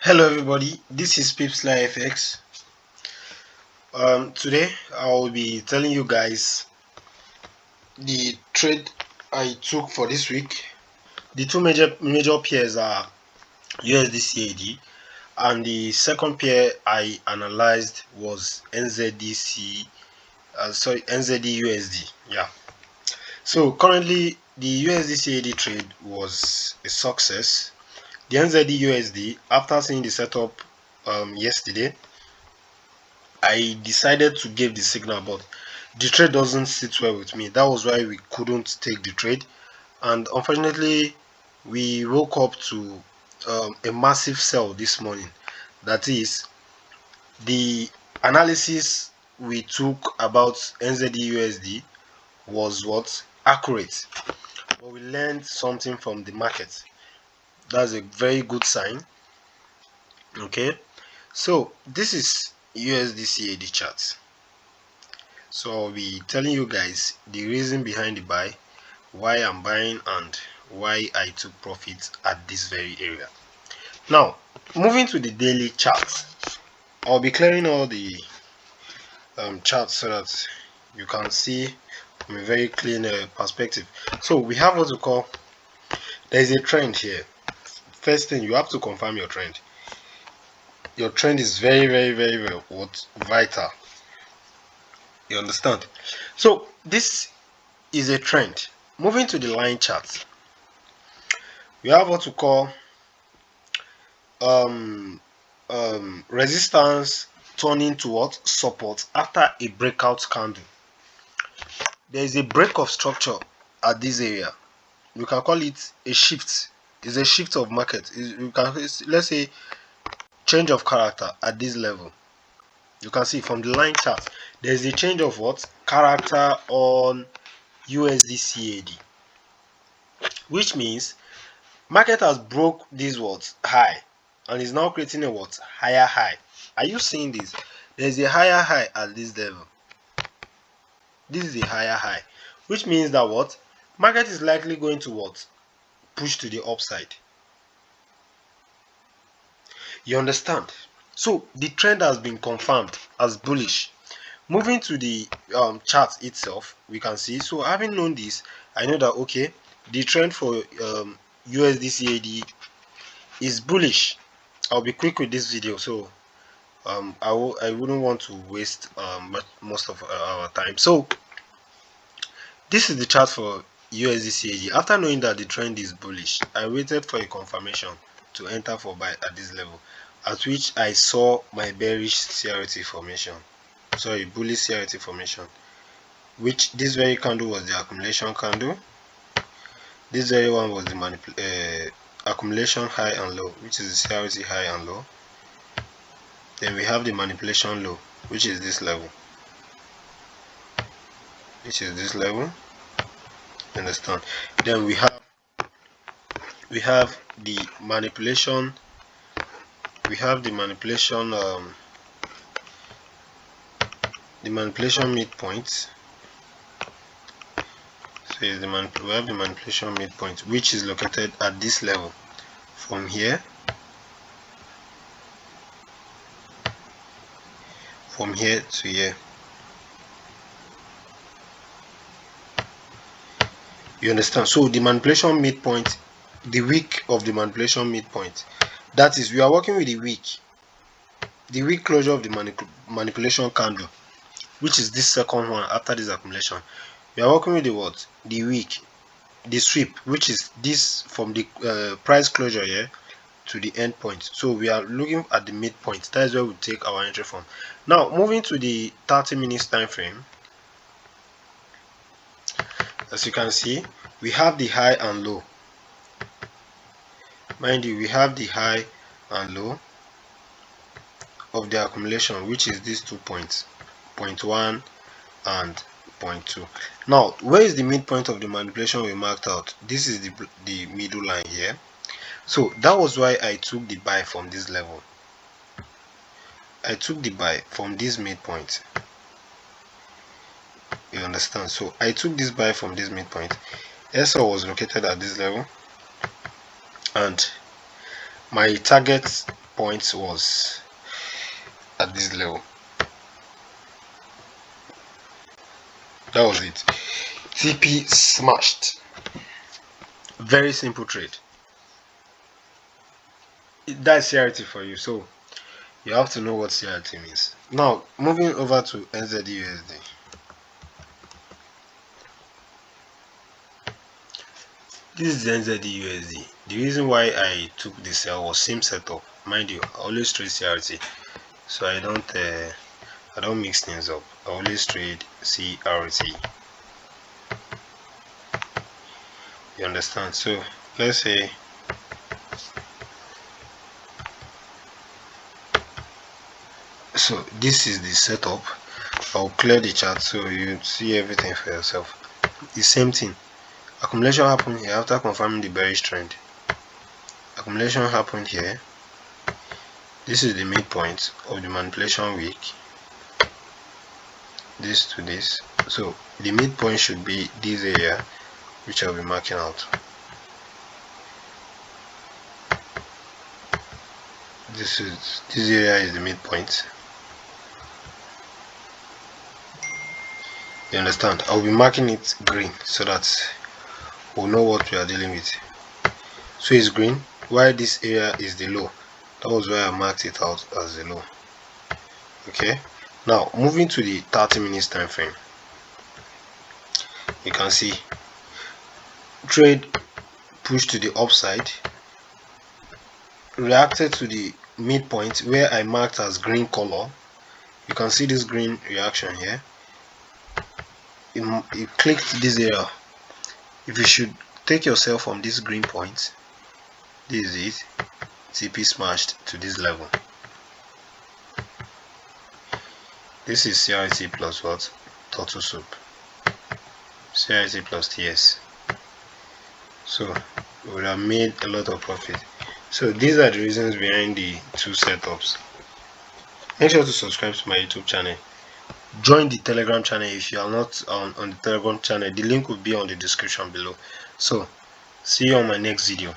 Hello everybody, this is PipsLifeX. Today I will be telling you guys the trade I took for this week. The two major pairs are USDCAD, and the second pair I analyzed was NZDUSD. Yeah. So currently the USDCAD trade was a success. The NZDUSD, after seeing the setup yesterday, I decided to give the signal, but the trade doesn't sit well with me. That was why we couldn't take the trade, and unfortunately we woke up to a massive sell this morning. That is, the analysis we took about NZDUSD was what accurate, but we learned something from the market. That's a very good sign. Okay, so this is USDCAD chart. So I'll be telling you guys the reason behind the buy, why I'm buying, and why I took profit at this very area. Now, moving to the daily chart, I'll be clearing all the charts so that you can see from a very clean perspective. So we have what we call, there is a trend here. First thing, you have to confirm your trend. Your trend is very vital. You understand? So this is a trend. Moving to the line chart, we have what we call resistance turning to what? Support after a breakout candle. There is a break of structure at this area. You can call it a shift. It's a shift of market. You can, let's say, change of character at this level. You can see from the line chart, there is a change of what? Character on USDCAD, which means market has broke this what? High, and is now creating a what? Higher high. Are you seeing this? There's a higher high at this level. This is a higher high, which means that what? Market is likely going to what? Push to the upside. You understand? So the trend has been confirmed as bullish. Moving to the chart itself, we can see, so having known this, I know that okay, the trend for USDCAD is bullish. I'll be quick with this video, so I wouldn't want to waste most of our time. So this is the chart for USDCAD. After knowing that the trend is bullish, I waited for a confirmation to enter for buy at this level, at which I saw my bearish CRT formation, sorry, bullish CRT formation, which this very candle was the accumulation candle. This very one was the accumulation high and low, which is the CRT high and low. Then we have the manipulation low, which is this level, understand? Then we have the manipulation, the manipulation midpoint. So we have the manipulation midpoint, which is located at this level, from here to here. You understand? So the manipulation midpoint, the week of the manipulation midpoint, that is, we are working with the week closure of the manipulation candle, which is this second one after this accumulation. We are working with the what? The week, the sweep, which is this from the price closure here to the end point. So we are looking at the midpoint. That is where we take our entry from. Now moving to the 30 minutes time frame, as you can see, we have the high and low. Mind you, we have the high and low of the accumulation, which is these 2 points, 0.1 and 0.2. Now, where is the midpoint of the manipulation we marked out? This is the middle line here. So that was why I took the buy from this level. I took the buy from this midpoint. You understand? So I took this buy from this midpoint. SL was located at this level, and my target points was at this level. That was it. TP smashed. Very simple trade. That's CRT for you, so you have to know what CRT means. Now moving over to NZDUSD. This is NZDUSD. The reason why I took the sell was same setup. Mind you, I always trade CRT, so I don't mix things up. I always trade CRT. You understand? So let's say this is the setup. I'll clear the chart so you see everything for yourself. The same thing. Accumulation happened here after confirming the bearish trend. Accumulation happened here. This is the midpoint of the manipulation week. This to this. So the midpoint should be this area, which I'll be marking out. This area is the midpoint. You understand? I'll be marking it green so that we'll know what we are dealing with. So it's green, while this area is the low. That was why I marked it out as the low. Okay, now moving to the 30 minutes time frame, you can see trade pushed to the upside, reacted to the midpoint where I marked as green color. You can see this green reaction here. It clicked this area. If you should take yourself from this green point, this is it. TP smashed to this level. This is CRT plus what? Turtle soup. CRT plus TS. So we would have made a lot of profit. So these are the reasons behind the two setups. Make sure to subscribe to my YouTube channel. Join the Telegram channel if you are not on the Telegram channel. The link will be on the description below. So see you on my next video.